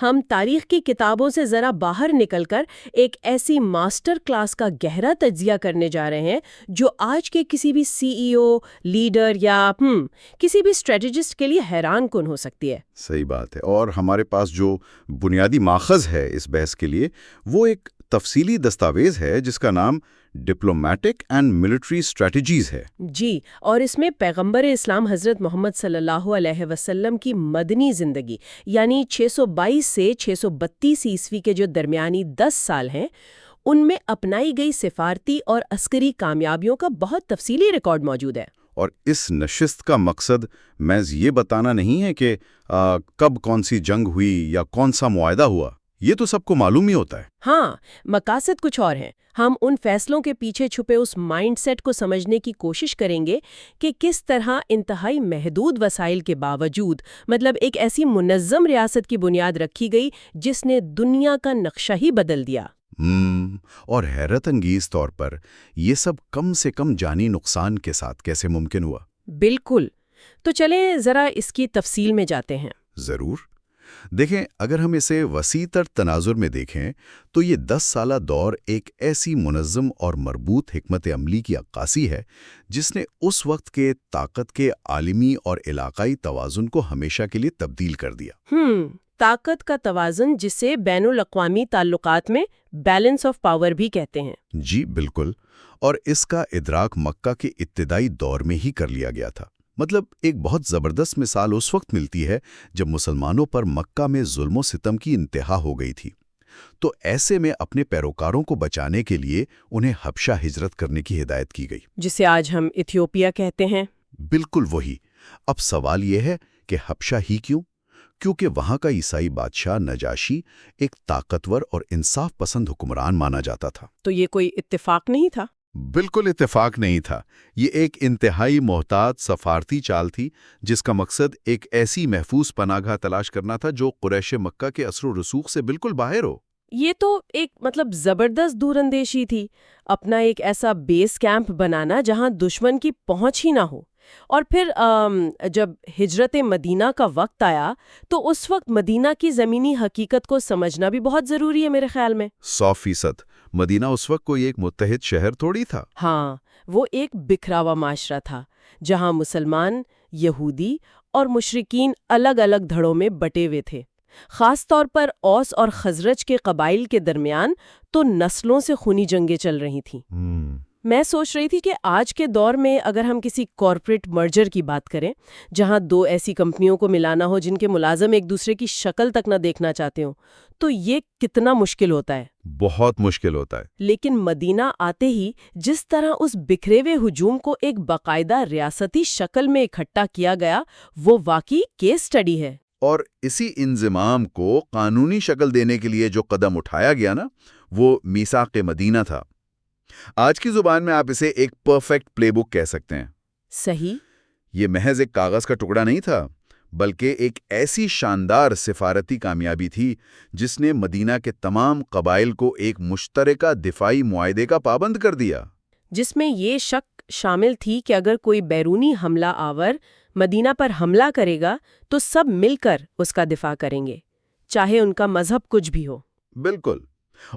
ہم تاریخ کی کتابوں سے ذرا باہر نکل کر ایک ایسی ماسٹر کلاس کا گہرا تجزیہ کرنے جا رہے ہیں جو آج کے کسی بھی سی ای او، لیڈر یا کسی بھی اسٹریٹجسٹ کے لیے حیران کن ہو سکتی ہے۔ صحیح بات ہے، اور ہمارے پاس جو بنیادی ماخذ ہے اس بحث کے لیے وہ ایک تفصیلی دستاویز ہے جس کا نام ڈپلومیٹک اینڈ ملٹری اسٹریٹجیز ہے۔ جی، اور اس میں پیغمبر اسلام حضرت محمد صلی اللہ علیہ وسلم کی مدنی زندگی یعنی 622 سے 632 عیسوی کے جو درمیانی 10 سال ہیں ان میں اپنائی گئی سفارتی اور عسکری کامیابیوں کا بہت تفصیلی ریکارڈ موجود ہے۔ اور اس نشست کا مقصد محض یہ بتانا نہیں ہے کہ کب کون سی جنگ ہوئی یا کون سا معاہدہ ہوا، یہ تو سب کو معلوم ہی ہوتا ہے۔ ہاں، مقاصد کچھ اور ہیں۔ ہم ان فیصلوں کے پیچھے چھپے اس مائنڈ سیٹ کو سمجھنے کی کوشش کریں گے کہ کس طرح انتہائی محدود وسائل کے باوجود مطلب ایک ایسی منظم ریاست کی بنیاد رکھی گئی جس نے دنیا کا نقشہ ہی بدل دیا۔ اور حیرت انگیز طور پر یہ سب کم سے کم جانی نقصان کے ساتھ کیسے ممکن ہوا؟ بالکل، تو چلیں ذرا اس کی تفصیل میں جاتے ہیں۔ ضرور۔ دیکھیں، اگر ہم اسے وسیع تر تناظر میں دیکھیں تو یہ 10 سالہ دور ایک ایسی منظم اور مربوط حکمت عملی کی عکاسی ہے جس نے اس وقت کے طاقت کے عالمی اور علاقائی توازن کو ہمیشہ کے لیے تبدیل کر دیا۔ طاقت کا توازن جسے بین الاقوامی تعلقات میں بیلنس آف پاور بھی کہتے ہیں۔ جی بالکل، اور اس کا ادراک مکہ کے ابتدائی دور میں ہی کر لیا گیا تھا۔ مطلب ایک بہت زبردست مثال اس وقت ملتی ہے جب مسلمانوں پر مکہ میں ظلم و ستم کی انتہا ہو گئی تھی، تو ایسے میں اپنے پیروکاروں کو بچانے کے لیے انہیں حبشہ ہجرت کرنے کی ہدایت کی گئی، جسے آج ہم ایتھیوپیا کہتے ہیں۔ بالکل وہی۔ اب سوال یہ ہے کہ حبشہ ہی کیوں؟ کیونکہ وہاں کا عیسائی بادشاہ نجاشی ایک طاقتور اور انصاف پسند حکمران مانا جاتا تھا۔ تو یہ کوئی اتفاق نہیں تھا؟ بالکل اتفاق نہیں تھا، یہ ایک انتہائی محتاط سفارتی چال تھی جس کا مقصد ایک ایسی محفوظ پناہ گاہ تلاش کرنا تھا جو قریش مکہ کے اثر و رسوخ سے بالکل باہر ہو۔ یہ تو ایک زبردست دور اندیشی تھی، اپنا ایک ایسا بیس کیمپ بنانا جہاں دشمن کی پہنچ ہی نہ ہو۔ اور پھر جب ہجرت مدینہ کا وقت آیا تو اس وقت مدینہ کی زمینی حقیقت کو سمجھنا بھی بہت ضروری ہے میرے خیال میں۔ 100% مدینہ اس وقت کوئی ایک متحد شہر تھوڑی تھا۔ ہاں، وہ ایک بکھرا ہوا معاشرہ تھا جہاں مسلمان، یہودی اور مشرکین الگ الگ دھڑوں میں بٹے ہوئے تھے۔ خاص طور پر اوس اور خزرج کے قبائل کے درمیان تو نسلوں سے خونی جنگیں چل رہی تھیں۔ میں سوچ رہی تھی کہ آج کے دور میں اگر ہم کسی کارپوریٹ مرجر کی بات کریں جہاں دو ایسی کمپنیوں کو ملانا ہو جن کے ملازم ایک دوسرے کی شکل تک نہ دیکھنا چاہتے ہوں تو یہ کتنا مشکل ہوتا ہے۔ بہت مشکل ہوتا ہے۔ لیکن مدینہ آتے ہی جس طرح اس بکھرے ہوئے ہجوم کو ایک باقاعدہ ریاستی شکل میں اکٹھا کیا گیا وہ واقعی کیس سٹڈی ہے۔ اور اسی انضمام کو قانونی شکل دینے کے لیے جو قدم اٹھایا گیا نا وہ میثاق مدینہ تھا۔ آج کی زبان میں آپ اسے ایک پرفیکٹ پلے بک کہہ سکتے ہیں۔ صحیح۔ یہ محض ایک کاغذ کا ٹکڑا نہیں تھا بلکہ ایک ایسی شاندار سفارتی کامیابی تھی جس نے مدینہ کے تمام قبائل کو ایک مشترکہ دفاعی معاہدے کا پابند کر دیا، جس میں یہ شک شامل تھی کہ اگر کوئی بیرونی حملہ آور مدینہ پر حملہ کرے گا تو سب مل کر اس کا دفاع کریں گے، چاہے ان کا مذہب کچھ بھی ہو۔ بالکل۔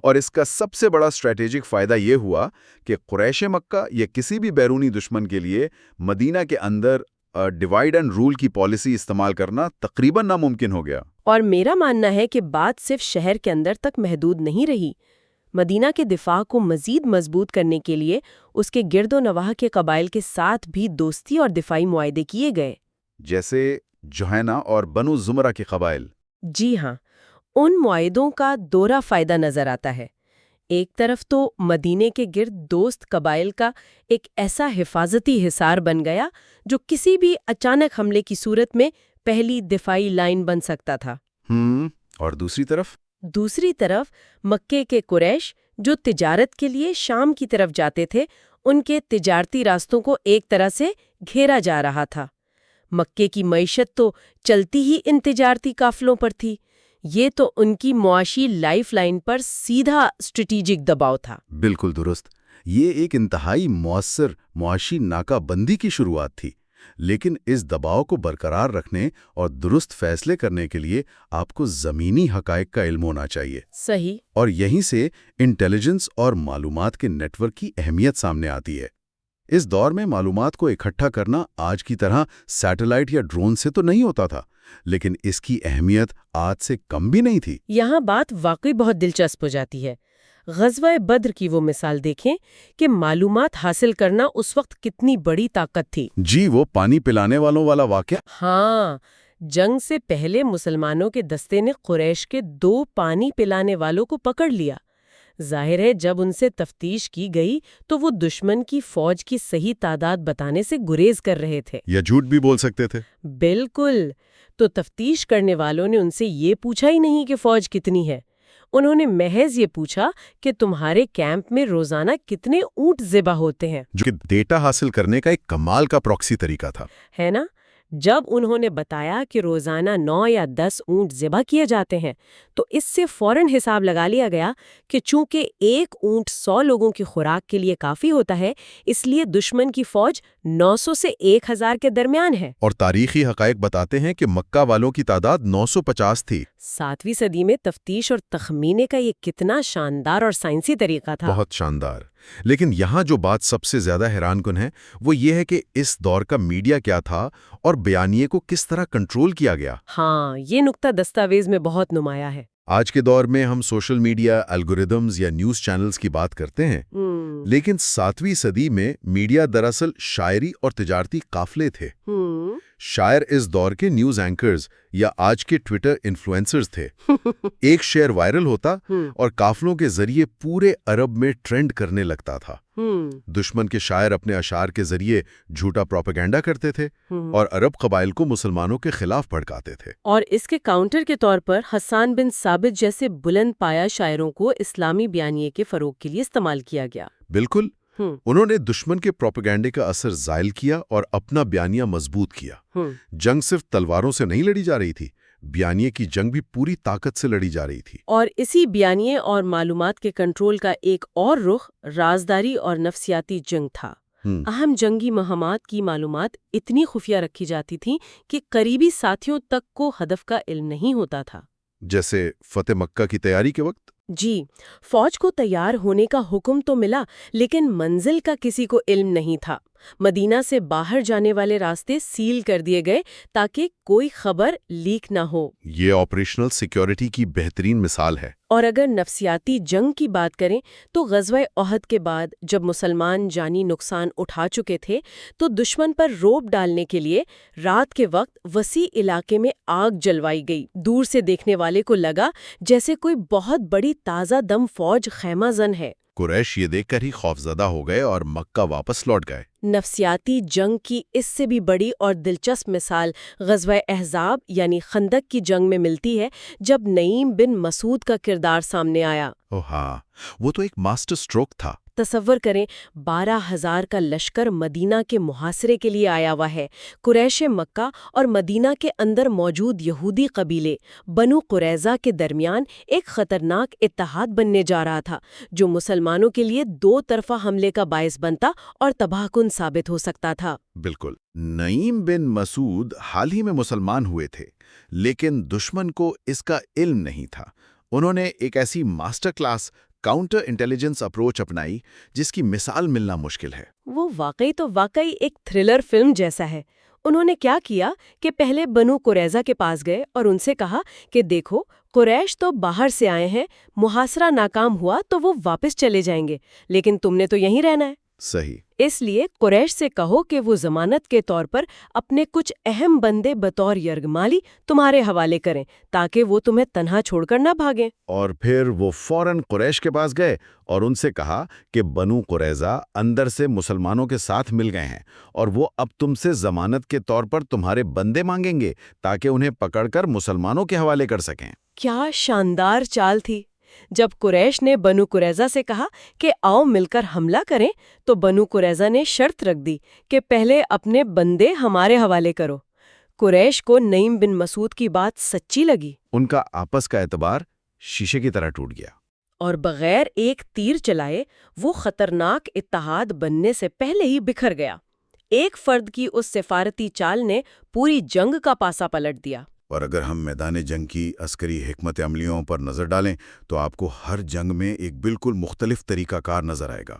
اور اس کا سب سے بڑا اسٹریٹجک فائدہ یہ ہوا کہ قریش مکہ یا کسی بھی بیرونی دشمن کے لیے مدینہ کے اندر ڈیوائیڈ اینڈ رول کی پالیسی استعمال کرنا تقریباً ناممکن ہو گیا۔ اور میرا ماننا ہے کہ بات صرف شہر کے اندر تک محدود نہیں رہی۔ مدینہ کے دفاع کو مزید مضبوط کرنے کے لیے اس کے گرد و نواح کے قبائل کے ساتھ بھی دوستی اور دفاعی معاہدے کیے گئے، جیسے جوہینہ اور بنو زمرہ کے قبائل۔ جی ہاں، ان معاہدوں کا دوہرا فائدہ نظر آتا ہے۔ ایک طرف تو مدینے کے گرد دوست قبائل کا ایک ایسا حفاظتی حصار بن گیا جو کسی بھی اچانک حملے کی صورت میں پہلی دفاعی لائن بن سکتا تھا۔ اور دوسری طرف مکے کے قریش جو تجارت کے لیے شام کی طرف جاتے تھے، ان کے تجارتی راستوں کو ایک طرح سے گھیرا جا رہا تھا۔ مکے کی معیشت تو چلتی ہی ان تجارتی قافلوں پر تھی، یہ تو ان کی معاشی لائف لائن پر سیدھا اسٹریٹجک دباؤ تھا۔ بالکل درست، یہ ایک انتہائی مؤثر معاشی ناکہ بندی کی شروعات تھی۔ لیکن اس دباؤ کو برقرار رکھنے اور درست فیصلے کرنے کے لیے آپ کو زمینی حقائق کا علم ہونا چاہیے۔ صحیح۔ اور یہیں سے انٹیلیجنس اور معلومات کے نیٹ ورک کی اہمیت سامنے آتی ہے۔ اس دور میں معلومات کو اکٹھا کرنا آج کی طرح سیٹلائٹ یا ڈرون سے تو نہیں ہوتا تھا، لیکن اس کی اہمیت آج سے کم بھی نہیں تھی۔ یہاں بات واقعی بہت دلچسپ ہو جاتی ہے۔ غزوہ بدر کی وہ مثال دیکھیں کہ معلومات حاصل کرنا اس وقت کتنی بڑی طاقت تھی۔ جی، وہ پانی پلانے والوں والا واقعہ۔ ہاں، جنگ سے پہلے مسلمانوں کے دستے نے قریش کے 2 پانی پلانے والوں کو پکڑ لیا۔ ظاہر ہے جب ان سے تفتیش کی گئی تو وہ دشمن کی فوج کی صحیح تعداد بتانے سے گریز کر رہے تھے، یا جھوٹ بھی بول سکتے تھے۔ بالکل۔ تو تفتیش کرنے والوں نے ان سے یہ پوچھا ہی نہیں کہ فوج کتنی ہے، انہوں نے محض یہ پوچھا کہ تمہارے کیمپ میں روزانہ کتنے اونٹ ذبح ہوتے ہیں، جو کہ ڈیٹا حاصل کرنے کا ایک کمال کا پراکسی طریقہ تھا، ہے نا؟ جب انہوں نے بتایا کہ روزانہ 9 یا 10 اونٹ ذبح کیے جاتے ہیں تو اس سے فوراً حساب لگا لیا گیا کہ چونکہ ایک اونٹ 100 لوگوں کی خوراک کے لیے کافی ہوتا ہے، اس لیے دشمن کی فوج 900 سے 1000 کے درمیان ہے۔ اور تاریخی حقائق بتاتے ہیں کہ مکہ والوں کی تعداد 950 تھی۔ 7ویں صدی میں تفتیش اور تخمینے کا یہ کتنا شاندار اور سائنسی طریقہ تھا۔ بہت شاندار۔ لیکن یہاں جو بات سب سے زیادہ حیران کن ہے وہ یہ ہے کہ اس دور کا میڈیا کیا تھا اور بیانیے کو کس طرح کنٹرول کیا گیا۔ ہاں، یہ نقطہ دستاویز میں بہت نمایاں ہے۔ آج کے دور میں ہم سوشل میڈیا، الگوریدمز یا نیوز چینلز کی بات کرتے ہیں، لیکن 7ویں صدی میں میڈیا دراصل شاعری اور تجارتی قافلے تھے۔ شاعر اس دور کے نیوز اینکرز یا آج کے ٹویٹر انفلوئنسرز تھے۔ ایک شعر وائرل ہوتا اور قافلوں کے ذریعے پورے عرب میں ٹرینڈ کرنے لگتا تھا۔ دشمن کے شاعر اپنے اشعار کے ذریعے جھوٹا پروپیگنڈا کرتے تھے اور عرب قبائل کو مسلمانوں کے خلاف بھڑکاتے تھے۔ اور اس کے کاؤنٹر کے طور پر حسان بن ثابت جیسے بلند پایا شاعروں کو اسلامی بیانیے کے فروغ کے لیے استعمال کیا گیا۔ بالکل، انہوں نے دشمن کے پروپیگنڈے کا اثر زائل کیا اور اپنا بیانیہ مضبوط کیا۔ جنگ صرف تلواروں سے نہیں لڑی جا رہی تھی، بیانیے کی جنگ بھی پوری طاقت سے لڑی جا رہی تھی۔ اور اسی بیانیے اور معلومات کے کنٹرول کا ایک اور رخ رازداری اور نفسیاتی جنگ تھا۔ اہم جنگی مہمات کی معلومات اتنی خفیہ رکھی جاتی تھیں کہ قریبی ساتھیوں تک کو ہدف کا علم نہیں ہوتا تھا۔ جیسے فتح مکہ کی تیاری کے وقت؟ جی، فوج کو تیار ہونے کا حکم تو ملا لیکن منزل کا کسی کو علم نہیں تھا۔ مدینہ سے باہر جانے والے راستے سیل کر دیے گئے تاکہ کوئی خبر لیک نہ ہو۔ یہ آپریشنل سیکیورٹی کی بہترین مثال ہے۔ اور اگر نفسیاتی جنگ کی بات کریں تو غزوہ احد کے بعد جب مسلمان جانی نقصان اٹھا چکے تھے تو دشمن پر رعب ڈالنے کے لیے رات کے وقت وسیع علاقے میں آگ جلوائی گئی۔ دور سے دیکھنے والے کو لگا جیسے کوئی بہت بڑی تازہ دم فوج خیمہ زن ہے۔ قریش یہ دیکھ کر ہی خوفزدہ ہو گئے اور مکہ واپس لوٹ گئے۔ نفسیاتی جنگ کی اس سے بھی بڑی اور دلچسپ مثال غزوہ احزاب یعنی خندق کی جنگ میں ملتی ہے جب نعیم بن مسعود کا کردار سامنے آیا۔ ہاں، وہ تو ایک ماسٹر سٹروک تھا۔ تصور کریں 12,000 کا لشکر مدینہ کے محاصرے کے لیے آیا ہوا ہے۔ قریش مکہ اور مدینہ کے اندر موجود یہودی قبیلے بنو قریظہ کے درمیان ایک خطرناک اتحاد بننے جا رہا تھا جو مسلمانوں کے لیے 2 طرفہ حملے کا باعث بنتا اور تباہ کن ثابت ہو سکتا تھا۔ بالکل۔ نعیم بن مسعود حال ہی میں مسلمان ہوئے تھے، لیکن دشمن کو اس کا علم نہیں تھا۔ انہوں نے ایک ایسی master class counter intelligence approach اپنائی جس کی مثال ملنا مشکل ہے۔ وہ واقعی ایک تھرلر فلم جیسا ہے۔ انہوں نے کیا کیا کہ پہلے بنو قریظہ کے پاس گئے اور ان سے کہا کہ دیکھو قریش تو باہر سے آئے ہیں، محاصرہ ناکام ہوا تو وہ واپس چلے جائیں گے، لیکن تم نے تو یہیں رہنا ہے۔ صحیح۔ اس لیے قریش سے کہو کہ وہ ضمانت کے طور پر اپنے کچھ اہم بندے بطور یرغمالی تمہارے حوالے کریں تاکہ وہ تمہیں تنہا چھوڑ کر نہ بھاگیں۔ اور پھر وہ فوراً قریش کے پاس گئے اور ان سے کہا کہ بنو قریظہ اندر سے مسلمانوں کے ساتھ مل گئے ہیں اور وہ اب تم سے ضمانت کے طور پر تمہارے بندے مانگیں گے تاکہ انہیں پکڑ کر مسلمانوں کے حوالے کر سکیں۔ کیا شاندار چال تھی! جب قریش نے بنو قریظہ سے کہا کہ آؤ مل کر حملہ کریں تو بنو قریظہ نے شرط رکھ دی کہ پہلے اپنے بندے ہمارے حوالے کرو۔ قریش کو نعیم بن مسعود کی بات سچی لگی۔ ان کا آپس کا اعتبار شیشے کی طرح ٹوٹ گیا اور بغیر ایک تیر چلائے وہ خطرناک اتحاد بننے سے پہلے ہی بکھر گیا۔ ایک فرد کی اس سفارتی چال نے پوری جنگ کا پاسا پلٹ دیا۔ اور اگر ہم میدان جنگ کی عسکری حکمت عملیوں پر نظر ڈالیں تو آپ کو ہر جنگ میں ایک بالکل مختلف طریقہ کار نظر آئے گا۔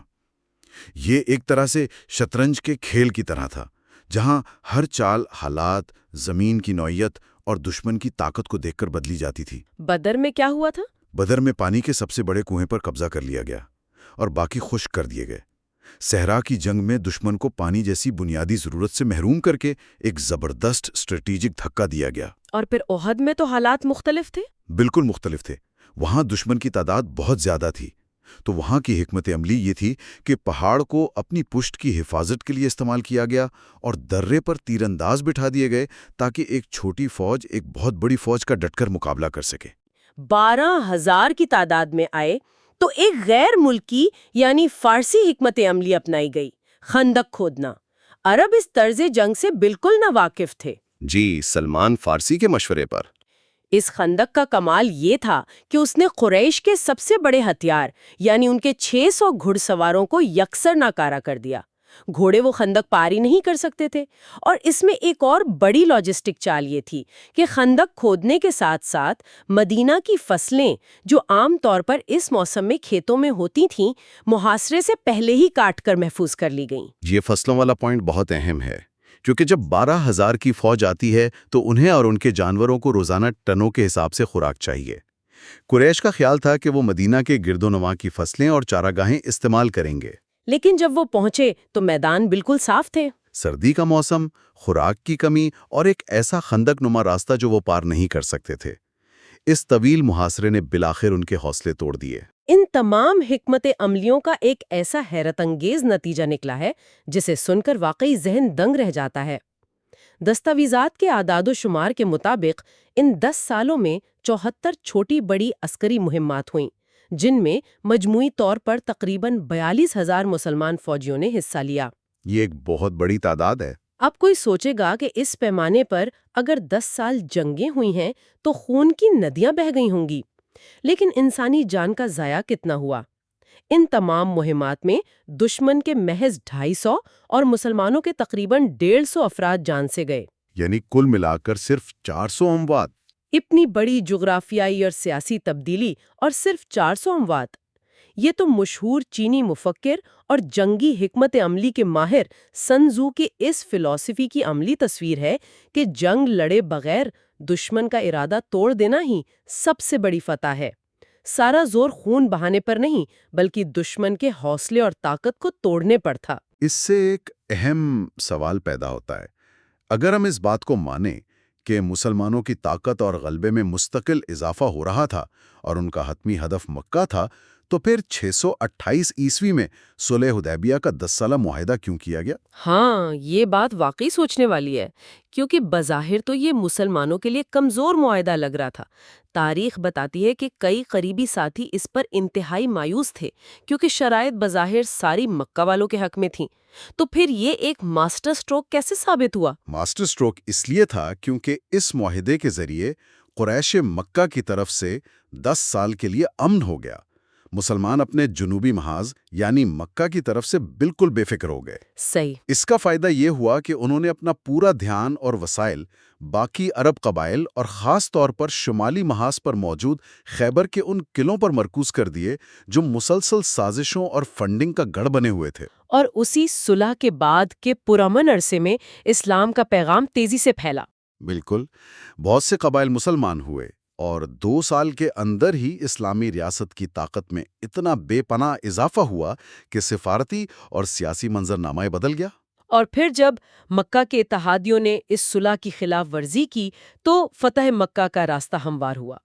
یہ ایک طرح سے شطرنج کے کھیل کی طرح تھا، جہاں ہر چال حالات، زمین کی نوعیت اور دشمن کی طاقت کو دیکھ کر بدلی جاتی تھی۔ بدر میں کیا ہوا تھا؟ بدر میں پانی کے سب سے بڑے کنویں پر قبضہ کر لیا گیا اور باقی خشک کر دیے گئے۔ صحرا کی جنگ میں دشمن کو پانی جیسی بنیادی ضرورت سے محروم کر کے ایک زبردست اسٹریٹیجک دھکا دیا گیا۔ اور پھر احد میں تو حالات مختلف تھے۔ بالکل مختلف تھے۔ وہاں دشمن کی تعداد بہت زیادہ تھی، تو وہاں کی حکمت عملی یہ تھی کہ پہاڑ کو اپنی پشت کی حفاظت کے لیے استعمال کیا گیا اور درے پر تیر انداز بٹھا دیے گئے تاکہ ایک چھوٹی فوج ایک بہت بڑی فوج کا ڈٹ کر مقابلہ کر سکے۔ 12,000 کی تعداد میں آئے تو ایک غیر ملکی یعنی فارسی حکمت عملی اپنائی گئی، خندق کھودنا۔ عرب اس طرز جنگ سے بالکل نہ واقف تھے۔ جی، سلمان فارسی کے مشورے پر۔ اس خندق کا کمال یہ تھا کہ اس نے قریش کے سب سے بڑے ہتھیار یعنی ان کے 600 گھڑ سواروں کو یکسر ناکارہ کر دیا۔ گھوڑے وہ خندق پار ہی نہیں کر سکتے تھے، اور اس میں ایک اور بڑی لاجسٹک چال یہ تھی کہ خندق کھودنے کے ساتھ ساتھ مدینہ کی فصلیں جو عام طور پر اس موسم میں کھیتوں میں ہوتی تھیں، محاصرے سے پہلے ہی کاٹ کر محفوظ کر لی گئیں۔ یہ فصلوں والا پوائنٹ بہت اہم ہے، کیونکہ جب 12,000 کی فوج آتی ہے تو انہیں اور ان کے جانوروں کو روزانہ ٹنوں کے حساب سے خوراک چاہیے۔ قریش کا خیال تھا کہ وہ مدینہ کے گرد و نواح کی فصلیں اور چارہ گاہیں استعمال کریں گے۔ لیکن جب وہ پہنچے تو میدان بالکل صاف تھے۔ سردی کا موسم، خوراک کی کمی اور ایک ایسا خندق نما راستہ جو وہ پار نہیں کر سکتے تھے۔ اس طویل محاصرے نے بالآخر ان کے حوصلے توڑ دیے۔ ان تمام حکمت عملیوں کا ایک ایسا حیرت انگیز نتیجہ نکلا ہے جسے سن کر واقعی ذہن دنگ رہ جاتا ہے۔ دستاویزات کے اعداد و شمار کے مطابق ان 10 سالوں میں 74 چھوٹی بڑی عسکری مہمات ہوئیں، جن میں مجموعی طور پر تقریباً 42,000 مسلمان فوجیوں نے حصہ لیا۔ یہ ایک بہت بڑی تعداد ہے۔ اب کوئی سوچے گا کہ اس پیمانے پر اگر 10 سال جنگیں ہوئی ہیں تو خون کی ندیاں بہہ گئی ہوں گی، لیکن انسانی جان کا ضیاع کتنا ہوا؟ ان تمام مہمات میں دشمن کے محض 250 اور مسلمانوں کے تقریباً 150 افراد جان سے گئے۔ یعنی کل ملا کر صرف 400 اموات۔ اتنی بڑی جغرافیائی اور سیاسی تبدیلی اور صرف 400 اموات! یہ تو مشہور چینی مفکر اور جنگی حکمت عملی کے ماہر سن تزو کی اس فلسفی کی عملی تصویر ہے کہ جنگ لڑے بغیر دشمن کا ارادہ توڑ دینا ہی سب سے بڑی فتح ہے۔ سارا زور خون بہانے پر نہیں، بلکہ دشمن کے حوصلے اور طاقت کو توڑنے پر تھا۔ اس سے ایک اہم سوال پیدا ہوتا ہے۔ اگر ہم اس بات کو مانیں کہ مسلمانوں کی طاقت اور غلبے میں مستقل اضافہ ہو رہا تھا اور ان کا حتمی ہدف مکہ تھا، تو پھر 628 عیسوی میں صلح حدیبیہ کا 10 سالہ معاہدہ کیوں کیا گیا؟ ہاں، یہ بات واقعی سوچنے والی ہے، کیونکہ بظاہر تو یہ مسلمانوں کے لیے کمزور معاہدہ لگ رہا تھا۔ تاریخ بتاتی ہے کہ کئی قریبی ساتھی اس پر انتہائی مایوس تھے، کیونکہ شرائط بظاہر ساری مکہ والوں کے حق میں تھیں۔ تو پھر یہ ایک ماسٹر سٹروک کیسے ثابت ہوا؟ ماسٹر سٹروک اس لیے تھا کیونکہ اس معاہدے کے ذریعے قریش مکہ کی طرف سے 10 سال کے لیے امن ہو گیا۔ مسلمان اپنے جنوبی محاذ یعنی مکہ کی طرف سے بالکل بے فکر ہو گئے۔ صحیح۔ اس کا فائدہ یہ ہوا کہ انہوں نے اپنا پورا دھیان اور وسائل باقی عرب قبائل اور خاص طور پر شمالی محاذ پر موجود خیبر کے ان قلعوں پر مرکوز کر دیے جو مسلسل سازشوں اور فنڈنگ کا گڑھ بنے ہوئے تھے۔ اور اسی صلح کے بعد کے پرامن عرصے میں اسلام کا پیغام تیزی سے پھیلا۔ بالکل، بہت سے قبائل مسلمان ہوئے اور 2 سال کے اندر ہی اسلامی ریاست کی طاقت میں اتنا بے پناہ اضافہ ہوا کہ سفارتی اور سیاسی منظرنامہ بدل گیا۔ اور پھر جب مکہ کے اتحادیوں نے اس صلح کی خلاف ورزی کی تو فتح مکہ کا راستہ ہموار ہوا۔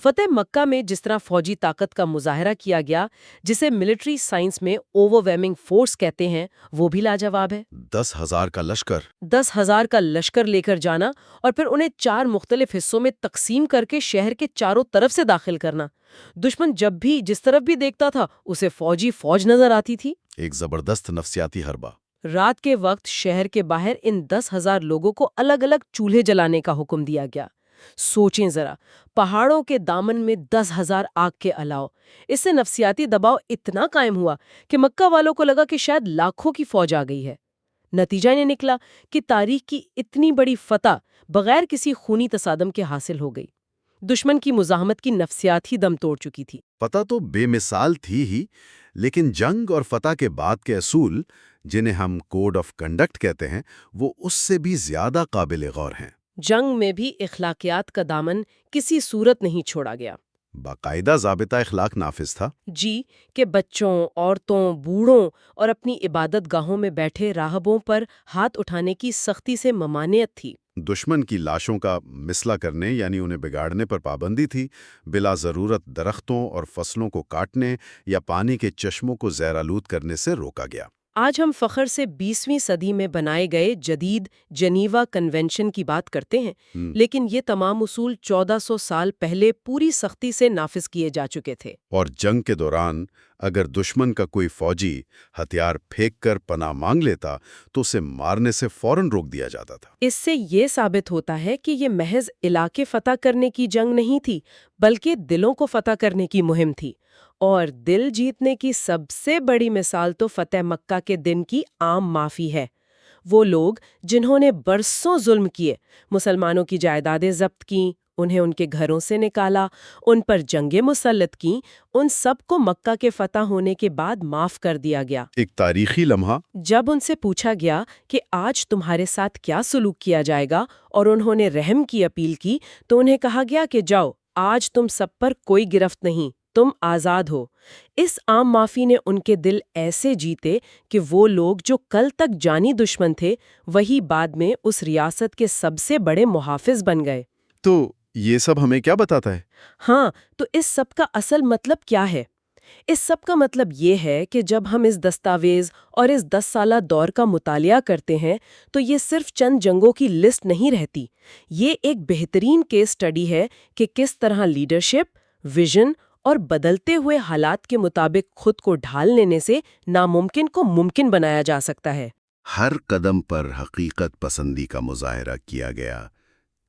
فتح مکہ میں جس طرح فوجی طاقت کا مظاہرہ کیا گیا، جسے ملٹری سائنس میں اوورویلمنگ فورس کہتے ہیں، وہ بھی لاجواب ہے۔ 10,000 کا لشکر 10,000 کا لشکر لے کر جانا اور پھر انہیں 4 مختلف حصوں میں تقسیم کر کے شہر کے چاروں طرف سے داخل کرنا۔ دشمن جب بھی جس طرف بھی دیکھتا تھا اسے فوج نظر آتی تھی۔ ایک زبردست نفسیاتی حربہ۔ رات کے وقت شہر کے باہر ان 10,000 لوگوں کو الگ الگ چولہے جلانے کا حکم دیا گیا۔ سوچیں ذرا، پہاڑوں کے دامن میں 10,000 آگ کے الاؤ۔ اس سے نفسیاتی دباؤ اتنا قائم ہوا کہ مکہ والوں کو لگا کہ شاید لاکھوں کی فوج آ گئی ہے۔ نتیجہ یہ نکلا کہ تاریخ کی اتنی بڑی فتح بغیر کسی خونی تصادم کے حاصل ہو گئی۔ دشمن کی مزاحمت کی نفسیات ہی دم توڑ چکی تھی۔ فتح تو بے مثال تھی ہی، لیکن جنگ اور فتح کے بعد کے اصول، جنہیں ہم کوڈ آف کنڈکٹ کہتے ہیں، وہ اس سے بھی زیادہ قابل غور ہیں۔ جنگ میں بھی اخلاقیات کا دامن کسی صورت نہیں چھوڑا گیا۔ باقاعدہ ضابطہ اخلاق نافذ تھا۔ جی، کہ بچوں، عورتوں، بوڑھوں اور اپنی عبادت گاہوں میں بیٹھے راہبوں پر ہاتھ اٹھانے کی سختی سے ممانعت تھی۔ دشمن کی لاشوں کا مثلا کرنے یعنی انہیں بگاڑنے پر پابندی تھی، بلا ضرورت درختوں اور فصلوں کو کاٹنے یا پانی کے چشموں کو زہرآلود کرنے سے روکا گیا۔ آج ہم فخر سے 20ویں صدی میں بنائے گئے جدید جنیوا کنونشن کی بات کرتے ہیں، لیکن یہ تمام اصول 1400 سال پہلے پوری سختی سے نافذ کیے جا چکے تھے۔ اور جنگ کے دوران اگر دشمن کا کوئی فوجی ہتھیار پھینک کر پناہ مانگ لیتا تو اسے مارنے سے فوراً روک دیا جاتا تھا۔ اس سے یہ ثابت ہوتا ہے کہ یہ محض علاقے فتح کرنے کی جنگ نہیں تھی، بلکہ دلوں کو فتح کرنے کی مہم تھی۔ اور دل جیتنے کی سب سے بڑی مثال تو فتح مکہ کے دن کی عام معافی ہے۔ وہ لوگ جنہوں نے برسوں ظلم کیے، مسلمانوں کی جائیدادیں ضبط کیں، انہیں ان کے گھروں سے نکالا، ان پر جنگیں مسلط کیں، ان سب کو مکہ کے فتح ہونے کے بعد معاف کر دیا گیا۔ ایک تاریخی لمحہ۔ جب ان سے پوچھا گیا کہ آج تمہارے ساتھ کیا سلوک کیا جائے گا اور انہوں نے رحم کی اپیل کی، تو انہیں کہا گیا کہ جاؤ، آج تم سب پر کوئی گرفت نہیں، تم آزاد ہو۔ اس عام معافی نے ان کے دل ایسے جیتے کہ وہ لوگ جو کل تک جانی دشمن تھے، وہی بعد میں اس ریاست کے سب سے بڑے محافظ بن گئے۔ تو یہ سب ہمیں کیا بتاتا ہے؟ ہاں، تو اس سب کا اصل مطلب کیا ہے؟ اس سب کا مطلب یہ ہے کہ جب ہم اس دستاویز اور اس 10 سالہ دور کا مطالعہ کرتے ہیں تو یہ صرف چند جنگوں کی لسٹ نہیں رہتی، یہ ایک بہترین کیس سٹڈی ہے کہ کس طرح لیڈرشپ، ویژن اور بدلتے ہوئے حالات کے مطابق خود کو ڈھال لینے سے ناممکن کو ممکن بنایا جا سکتا ہے۔ ہر قدم پر حقیقت پسندی کا مظاہرہ کیا گیا۔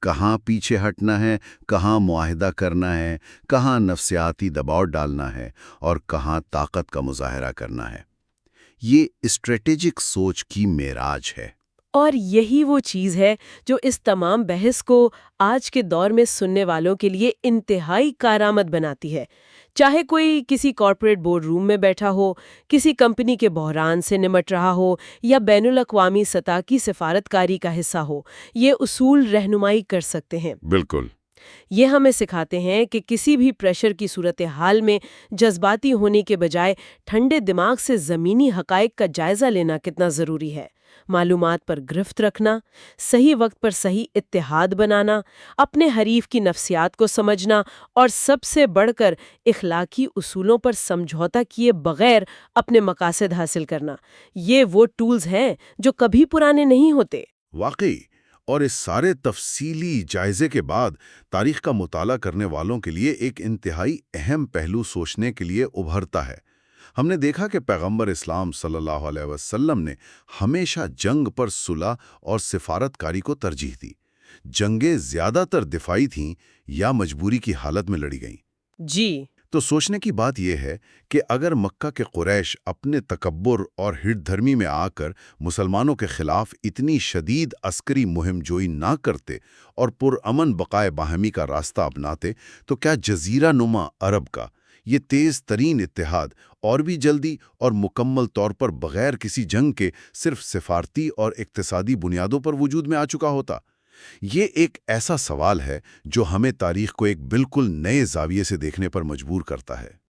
کہاں پیچھے ہٹنا ہے، کہاں معاہدہ کرنا ہے، کہاں نفسیاتی دباؤ ڈالنا ہے اور کہاں طاقت کا مظاہرہ کرنا ہے۔ یہ اسٹریٹجک سوچ کی معراج ہے۔ اور یہی وہ چیز ہے جو اس تمام بحث کو آج کے دور میں سننے والوں کے لیے انتہائی کارآمد بناتی ہے۔ چاہے کوئی کسی کارپوریٹ بورڈ روم میں بیٹھا ہو، کسی کمپنی کے بحران سے نمٹ رہا ہو یا بین الاقوامی سطح کی سفارتکاری کا حصہ ہو، یہ اصول رہنمائی کر سکتے ہیں۔ بالکل۔ یہ ہمیں سکھاتے ہیں کہ کسی بھی پریشر کی صورتحال میں جذباتی ہونے کے بجائے ٹھنڈے دماغ سے زمینی حقائق کا جائزہ لینا کتنا ضروری ہے۔ معلومات پر گرفت رکھنا، صحیح وقت پر صحیح اتحاد بنانا، اپنے حریف کی نفسیات کو سمجھنا اور سب سے بڑھ کر اخلاقی اصولوں پر سمجھوتا کیے بغیر اپنے مقاصد حاصل کرنا، یہ وہ ٹولز ہیں جو کبھی پرانے نہیں ہوتے۔ واقعی، اور اس سارے تفصیلی جائزے کے بعد تاریخ کا مطالعہ کرنے والوں کے لیے ایک انتہائی اہم پہلو سوچنے کے لیے ابھرتا ہے۔ ہم نے دیکھا کہ پیغمبر اسلام صلی اللہ علیہ وسلم نے ہمیشہ جنگ پر صلح اور سفارتکاری کو ترجیح دی۔ جنگیں زیادہ تر دفاعی تھیں یا مجبوری کی حالت میں لڑی گئیں۔ جی، تو سوچنے کی بات یہ ہے کہ اگر مکہ کے قریش اپنے تکبر اور ہٹ دھرمی میں آ کر مسلمانوں کے خلاف اتنی شدید عسکری مہم جوئی نہ کرتے اور پرامن بقائے باہمی کا راستہ اپناتے، تو کیا جزیرہ نما عرب کا یہ تیز ترین اتحاد اور بھی جلدی اور مکمل طور پر بغیر کسی جنگ کے صرف سفارتی اور اقتصادی بنیادوں پر وجود میں آ چکا ہوتا؟ یہ ایک ایسا سوال ہے جو ہمیں تاریخ کو ایک بالکل نئے زاویے سے دیکھنے پر مجبور کرتا ہے۔